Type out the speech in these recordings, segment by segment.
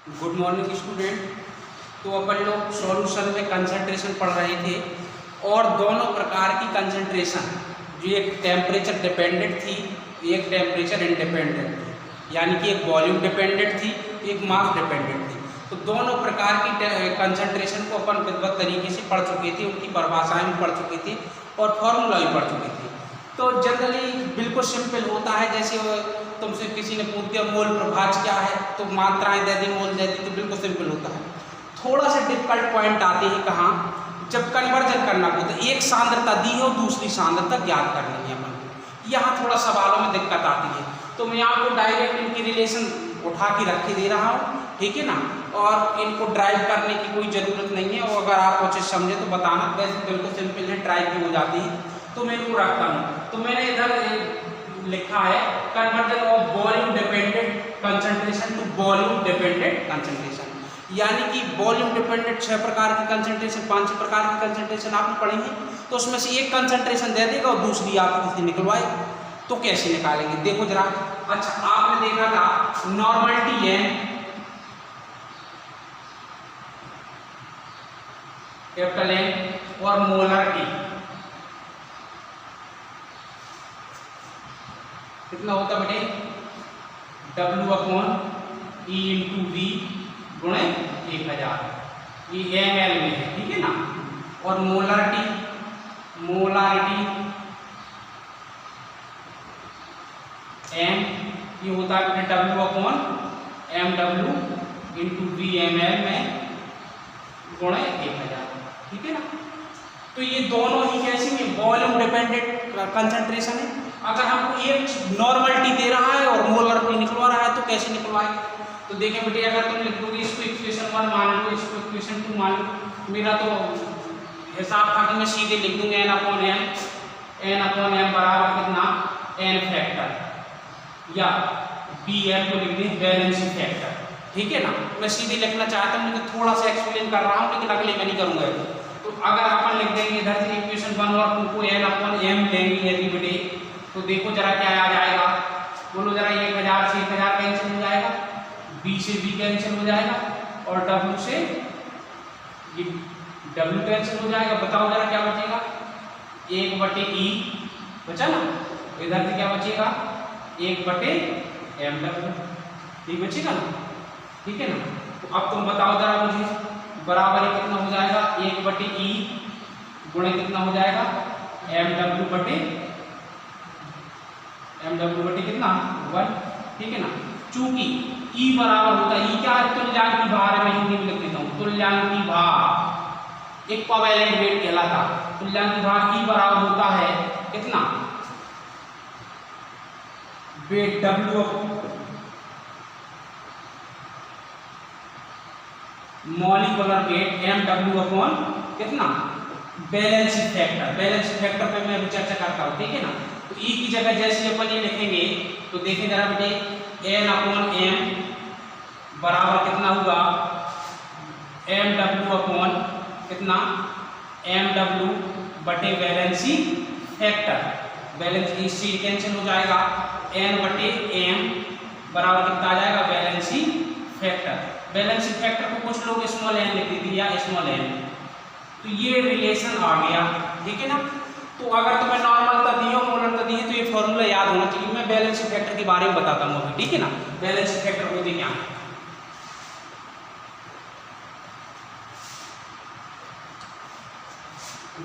Good morning student. तो अपन लोग solution में कंसंट्रेशन पढ़ रहे थे और दोनों प्रकार की कंसंट्रेशन, जो एक टेम्परेचर डिपेंडेंट थी, एक टेम्परेचर इंडिपेंडेंट थी, यानी कि एक वॉल्यूम डिपेंडेंट थी, एक मास डिपेंडेंट थी। तो दोनों प्रकार की कंसंट्रेशन को अपन विधिवत तरीके से पढ़ चुके थे, उनकी परिभाषाएं भी पढ़ चुके थे और फॉर्मूला भी पढ़ चुके थे। तो जनरली बिल्कुल सिंपल होता है, जैसे तुमसे किसी ने पूछ दिया मोल प्रभाज क्या है, तो मात्राएं दे दी, मोल दे दी, तो बिल्कुल सिंपल होता है। थोड़ा सा डिफिकल्ट पॉइंट आते हैं कहाँ, जब कन्वर्जन करना होता है, एक सांद्रता दी हो दूसरी सांद्रता ज्ञात करनी है अपन को, यहाँ थोड़ा सवालों में दिक्कत आती है। तो मैं आपको डायरेक्ट इनकी रिलेशन उठा के रख के दे रहा हूँ, ठीक है ना, और इनको ड्राइव करने की कोई ज़रूरत नहीं है। और अगर आप कुछ समझे तो बताना, वैसे बिल्कुल सिंपल है, ड्राइव भी हो जाती है। तो मैं इनको रखता हूँ। तो मैंने इधर लिखा है conversion of volume dependent concentration to volume dependent concentration, यानी कि वॉल्यूम डिपेंडेंट 6 प्रकार की कंसंट्रेशन, 5 प्रकार की कंसंट्रेशन आपने पढ़ी है। तो उसमें से एक कंसंट्रेशन दे देगा और दूसरी आप किसी निकलवाए, तो कैसे निकालेंगे देखो जरा। अच्छा, आपने देखा था नॉर्मल एन, कैपिटल एन और मोलर टी कितना होता बेटे, W upon E into V गुणे 1000, ये ml में है, ठीक है ना। और मोलारिटी m, ये होता है W upon mw into V ml में गुणे 1000, ठीक है ना। तो ये दोनों ही कैसे में वॉल्यूम डिपेंडेंट कंसंट्रेशन है। अगर हमको एक नॉर्मल टी दे रहा है और मोलर टी निकलवा रहा है, तो कैसे निकलवाएंगे। तो देखें बेटे, अगर तुम लिख दोगे इसको इक्वेशन 1 मान लो, इसको इक्वेशन 2 मान लो, मेरा तो हिसाब था कि मैं सीधे लिख दूंगा n अपॉन m बराबर कितना, n फैक्टर, या bm को लिख दें बैलेंस फैक्टर, ठीक है ना। मैं सीधे लिखना चाहता हूँ, लेकिन थोड़ा सा एक्सप्लेन कर रहा हूँ, लेकिन अगले में नहीं करूँगा। तो अगर अपन लिख देंगे इधर से इक्वेशन 1 और 2 को n अपॉन m लेंगे यदि बेटे, तो देखो जरा क्या आ जाएगा, बोलो जरा। 1000 से 1000 कैंसिल हो जाएगा, b से b कैंसिल हो जाएगा, और w से ये w कैंसिल हो जाएगा। बताओ जरा क्या बचेगा, 1/e बचा ना, इधर से क्या बचेगा, 1/mw, ये बचेगा ना, ठीक है ना। तो अब तुम बताओ जरा मुझे, बराबर कितना हो जाएगा, 1/e गुणे कितना हो जाएगा, mw बटे कितना 1, ठीक है ना। चूंकि E बराबर होता है, E क्या है, तुल्यांकी भार है, मैं हिंदी में लिख देता हूँ, तुल्यांकी भार इक्विवेलेंट वेट कहलाता। तुल्यांकी भार E बराबर होता है कितना, weight W molecular weight mw upon कितना, बैलेंस फैक्टर पे मैं अभी चर्चा करता हूँ, ठीक है ना। तो E की जगह जैसे अपन ये लिखेंगे, तो देखें जरा बेटे, n अपॉन m बराबर कितना हुआ, mw अपॉन कितना, mw बटे बैलेंसी फैक्टर, बैलेंस इससे कैंसिल हो जाएगा, n बटे m बराबर कितना आ जाएगा, बैलेंसी फैक्टर। बैलेंसी फैक्टर को कुछ लोग स्मॉल n लिख देते या स्मॉल n, तो ये रिलेशन आ गया, ठीक है ना। तो अगर तुम्हें नॉर्मल दी हो, मोलर दी है, तो ये फॉर्मूला याद होना चाहिए। मैं बैलेंस फैक्टर के बारे में बताता हूँ अभी, ठीक है ना। बैलेंस फैक्टर होते क्या है,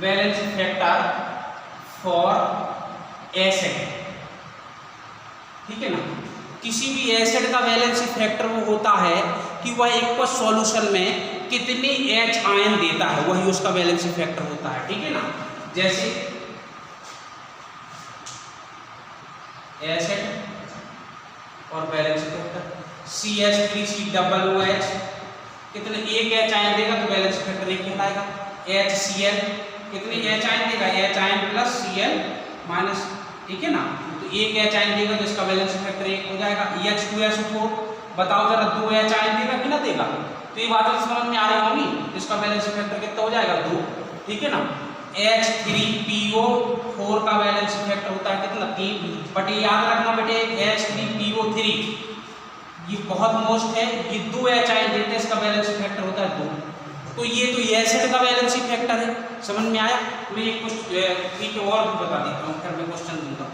बैलेंस फैक्टर फॉर एसिड, ठीक है ना। किसी भी एसिड का बैलेंस फैक्टर वो होता है कि वह एक सॉल्यूशन में कितने H आयन देता है, वही उसका बैलेंस फैक्टर होता है, ठीक है ना। जैसे एसिड और बैलेंस फैक्टर CH3COOH कितने, एक H आयन देगा तो बैलेंस फैक्टर एक कहलाएगा। HCl कितने H आयन देगा, H ion plus Cl minus, ठीक है ना। तो एक H आयन देगा तो इसका बैलेंस फैक्टर एक हो जाएगा। H2SO4 बताओ जरा, 2 H आयन देगा कि ना देगा, तो ये बात समझ में आ रही होगी, इसका बैलेंस फैक्टर कितना हो जाएगा, 2, ठीक है ना। H3PO4 का बैलेंस फैक्टर होता है कितना, 3, बट याद रखना बेटे, H3PO3 ये बहुत मोस्ट है, ये 2 एच आयन देते हैं, इसका वैलेंसी फैक्टर होता है 2। तो ये तो एसिड का वैलेंसी फैक्टर है, समझ में आया। मैं ये कुछ ठीक है और भी बता देता हूँ, फिर मैं क्वेश्चन दूंगा।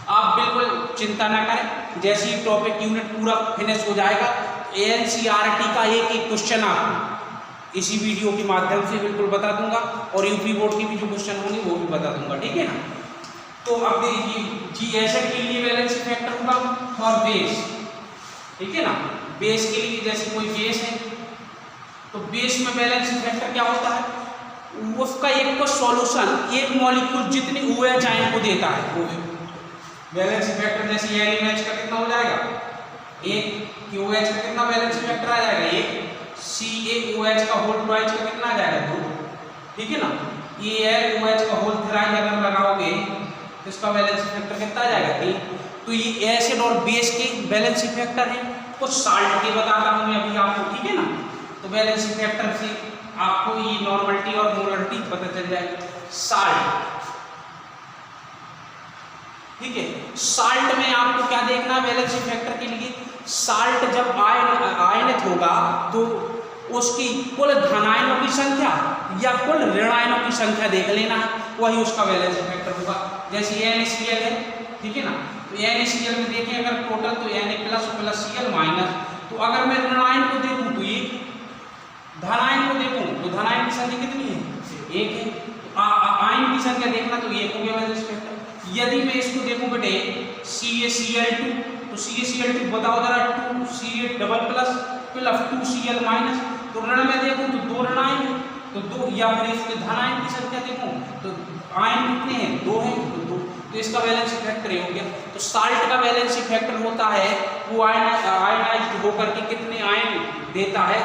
आप बिल्कुल चिंता ना करें, जैसे ही टॉपिक यूनिट पूरा फिनिश हो जाएगा एनसीईआरटी का एक एक क्वेश्चन आपको इसी वीडियो के माध्यम से बिल्कुल बता दूंगा, और यूपी बोर्ड की भी जो क्वेश्चन होंगे वो भी बता दूंगा, ठीक है ना। तो अब देखिए जी एसिड के लिए वैलेंसी फैक्टर होगा फॉर बेस, ठीक है ना। बेस के लिए जैसे कोई बेस है तो बेस में बैलेंस फैक्टर क्या होता है, उसका एक को सॉल्यूशन एक मॉलिक्यूल जितनी OH आयन को देता है वो बैलेंस फैक्टर। जैसे NaOH का कितना हो जाएगा, एक OH का कितना बैलेंस फैक्टर आ जाएगा, एक CaOH का होल ट्वाइस का कितना आ जाएगा 2, ठीक है ना। AlOH का होल थ्राइस अगर लगाओगे तो इसका बैलेंस फैक्टर कितना आ जाएगा 3। तो ये एसिड और बेस के बैलेंस फैक्टर है। कुछ साल्ट के बताता हूँ मैं अभी आपको, ठीक है ना। तो बैलेंस फैक्टर से आपको ये नॉर्मलिटी और मोलरिटी पता चल जाएगी। साल्ट, ठीक है, साल्ट में आपको क्या देखना है बैलेंस फैक्टर के लिए, साल्ट जब आयनित होगा तो उसकी कुल धनायनों की संख्या या कुल ऋणायनों की संख्या देख लेना है, वही उसका बैलेंस फैक्टर होगा। जैसे NaCl है, ठीक है ना, तो NaCl में देखें अगर टोटल तो Na प्लस Cl माइनस, तो अगर मैं ऋणायन को देखूं तो ये, धनायन को देखूं तो धनायन की संख्या कितनी है 1 है। तो आयन की संख्या देखना तो 1 हो गया बैलेंस फैक्टर। यदि मैं इसको देखूं बेटे CaCl2, तो CaCl2 बताओ जरा 2Ca double plus 2Cl minus, तो ऋण में देखूं तो 2 ऋणायन है तो 2, या फिर इसके धनायन की संख्या देखूं तो आयन कितने हैं 2 हैं तो 2, तो इसका बैलेंस फैक्टर ये हो गया। तो साल्ट का बैलेंस फैक्टर होता है वो आयनाइज्ड होकर के कितने आयन देता है,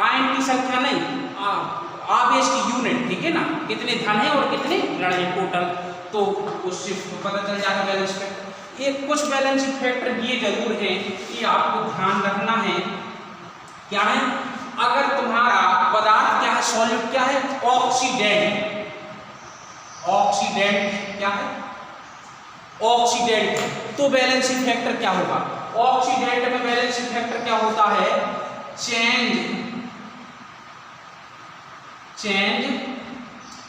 आयन की संख्या नहीं, आवेश की यूनिट, ठीक है ना, कितने धन है और कितने ऋण है टोटल, तो उससे पता चल जाता बैलेंस फैक्टर। एक कुछ बैलेंस फैक्टर ये जरूर है कि आपको ध्यान रखना है, क्या है, अगर तुम्हारा पदार्थ क्या है, सॉलिड क्या है, ऑक्सीडेंट, ऑक्सीडेंट क्या है, ऑक्सीडेंट, तो बैलेंस फैक्टर क्या होगा, ऑक्सीडेंट में बैलेंस फैक्टर क्या होता है, change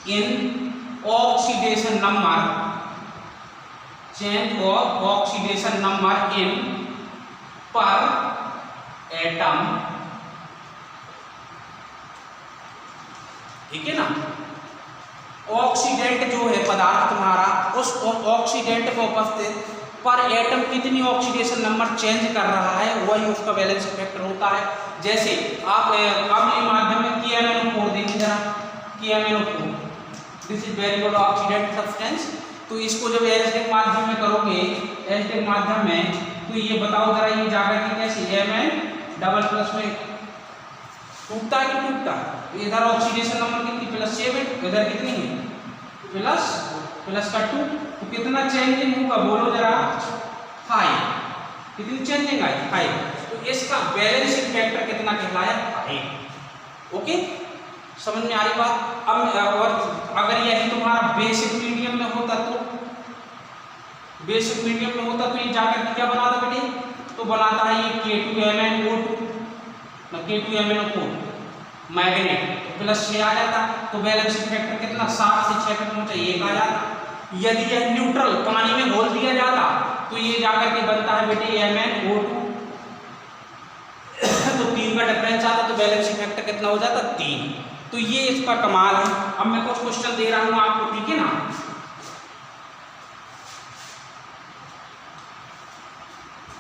in oxidation number, change of oxidation number in पर एटम, ठीक है ना। ऑक्सीडेंट जो है पदार्थ तुम्हारा, उस ऑक्सीडेंट में उपस्थित पर एटम कितनी ऑक्सीडेशन नंबर चेंज कर रहा है, वही उसका बैलेंस फैक्टर होता है। जैसे आप अम्लीय माध्यम में KMnO4 देखिए जरा, KMnO4 this is very good oxidant substance. तो इसको जब एसिडिक माध्यम में करोगे, एसिडिक माध्यम में, तो ये बताओ जरा ये जाकर के कैसे Mn डबल प्लस में टूटता है कि टूटता है, इधर ऑक्सीडेशन नंबर कितनी +7, इधर कितनी है प्लस का 2, तो कितना चेंजिंग होगा बोलो जरा, 5, कितनी चेंजिंग आई 5, तो इसका बैलेंस फैक्टर कितना कहलाया 5। ओके, समझ में आ रही बात। अब और अगर यही तुम्हारा बेसिक मीडियम में होता तो, बेसिक मीडियम में होता तो ये जाकर के क्या बनाता बेटे, तो बनाता है ये K2MnO2 K2MnO4 मैग्नेट, तो प्लस 6 आ जाता, तो बैलेंस फैक्टर कितना 7 से 6 तक पहुंचा 1 आ जाता। यदि यह न्यूट्रल पानी में घोल दिया जाता तो ये जाकर के बनता है बेटे MnO2, तो 3 का डिफरेंस आता, तो बैलेंस फैक्टर कितना हो जाता 3। तो ये इसका कमाल है। अब मैं कुछ क्वेश्चन दे रहा हूं आपको, ठीक है ना।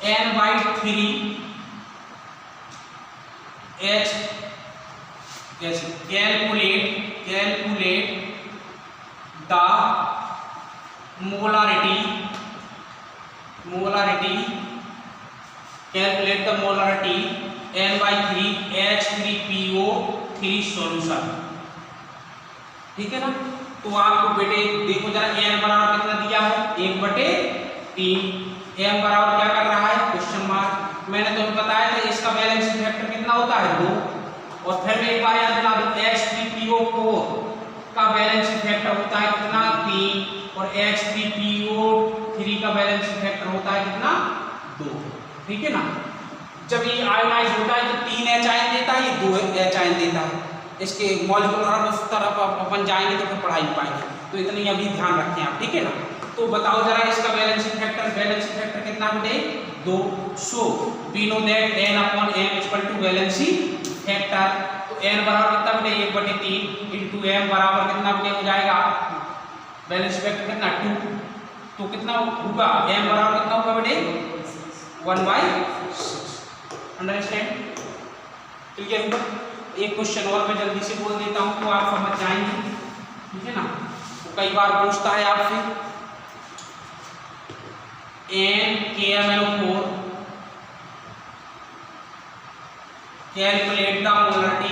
N/3 H calculate the molarity N/3 H3PO3 solution, ठीक है ना। तो आपको बेटे देखो जरा n बराबर कितना दिया है 1/3, m बराबर क्या कर रहा है क्वेश्चन मार्क। मैंने तुम्हें बताया था इसका बैलेंस फैक्टर कितना होता है 2, और फिर मैं एक बार याद दिला दूं H3PO4 का बैलेंस फैक्टर होता है कितना 3, और H3PO3 का बैलेंस फैक्टर होता है कितना 2, ठीक है ना। जब ये आयोनाइज होता है तो 3 H आयन देता है, ये 2 H आयन देता है। इसके मॉलिक्यूलर तरफ अपन जाएंगे तो फिर पढ़ाई पाएंगे, तो इतनी अभी ध्यान रखें आप, ठीक है ना। तो बताओ जरा इसका बैलेंसिंग फैक्टर कितना बेटे 2। So we know that n/m = balancing factor. तो n बराबर कितना बेटे 1/3 इंटू m बराबर कितना बेटे हो जाएगा बैलेंसिंग फैक्टर कितना 2। तो कितना होगा m बराबर कितना होगा बेटे 1/6। अंडरस्टैंड, क्लियर हुआ। एक क्वेश्चन और मैं जल्दी से बोल देता हूं तो आप समझ जाएंगे, ठीक है ना। तो कई बार पूछता है आपसे NKMnO4 calculate the molarity,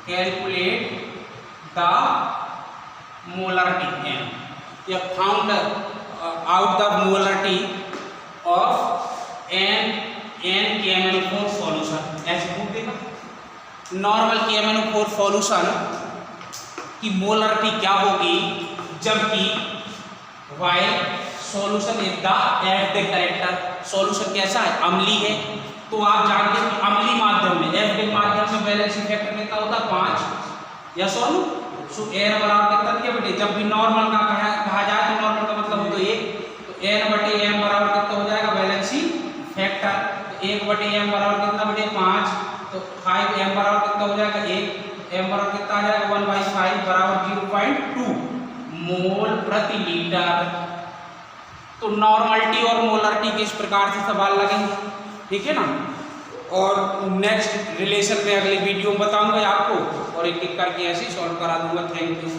calculate the molarity n, या found out the molarity of NKMnO4 solution. ऐसे पूछ देगा नॉर्मल KMnO4 सॉल्यूशन की मोलरिटी क्या होगी जबकि why solution is the acidic character. Solution कैसा है अम्लीय है, तो आप जानते हैं कि अम्लीय माध्यम में एसिडिक माध्यम में बैलेंसिंग फैक्टर कितना होता है 5। या सो n बराबर कितना दिया बेटे, जब भी नॉर्मल का कहा जाए तो नॉर्मल का मतलब हो तो 1, तो n/m बराबर कितना हो जाएगा बैलेंसिंग फैक्टर। 1/m बराबर कितना बेटे 5, तो 5m बराबर कितना हो जाएगा 1, m बराबर कितना आ जाएगा 1/5 बराबर 0.2 मोल प्रति लीटर। तो नॉर्मलिटी और मोलरिटी के इस प्रकार से सवाल लगेंगे, ठीक है ना। और नेक्स्ट रिलेशन में अगले वीडियो में बताऊंगा आपको, और एक एक करके ऐसे सॉल्व करा दूंगा। Thank you.